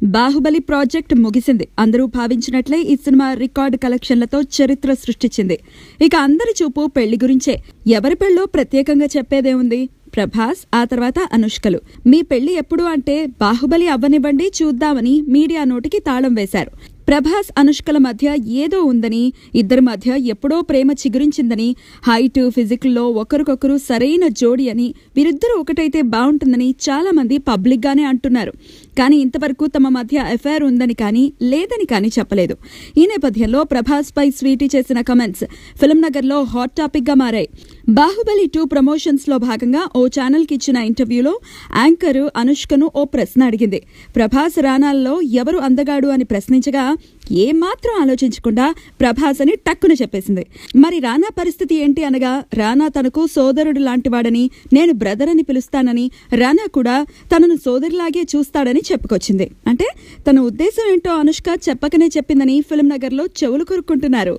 Baahubali project ముగిసింది. అందరూ భావించినట్లే ఈ సినిమా రికార్డు కలెక్షన్లతో చరిత్ర సృష్టించింది. ఇక అందరి చూపు పెళ్లి గురించే. ఎవరి పెళ్ళో ప్రత్యేకంగా చెప్పేదేముంది? ప్రభాస్, ఆ తర్వాత అనుష్కలు. మీ పెళ్లి ఎప్పుడు అంటే బాహుబలి అవ్వనివ్వండి చూద్దామని మీడియా నోటికి తాళం వేశారు. ప్రభాస్ అనుష్కల మధ్య ఏదో ఉందని, ఇద్దరి మధ్య ఎప్పుడో ప్రేమ చిగురించిందని, హైట్ ఫిజికల్లో ఒకరికొకరు సరైన జోడి అని, వీరిద్దరూ ఒకటైతే బాగుంటుందని చాలా మంది పబ్లిక్ గానే అంటున్నారు. కానీ ఇంతవరకు తమ మధ్య అఫైర్ ఉందని కానీ లేదని కానీ చెప్పలేదు. ఈ నేపథ్యంలో ప్రభాస్ పై స్వీటీ చేసిన కమెంట్స్ ఫిల్మ్ నగర్ లో హాట్ టాపిక్ గా మారాయి. బాహుబలి 2 ప్రమోషన్స్ లో భాగంగా ఓ ఛానల్ కి ఇచ్చిన ఇంటర్వ్యూలో యాంకర్ అనుష్కను ఓ ప్రశ్న అడిగింది. ప్రభాస్ రానాల్లో ఎవరు అందగాడు అని ప్రశ్నించగా ఏమాత్రం ఆలోచించకుండా ప్రభాస్ అని టక్కున చెప్పేసింది. మరి రానా పరిస్థితి ఏంటి అనగా, రానా తనకు సోదరుడు లాంటివాడని, నేను బ్రదర్ అని పిలుస్తానని, రానా కూడా తనను సోదరిలాగే చూస్తాడని చెప్పుకొచ్చింది. అంటే తన ఉద్దేశం ఏంటో అనుష్క చెప్పకనే చెప్పిందని ఫిల్మ్ నగర్ లో చెవులు కొరుక్కుంటున్నారు.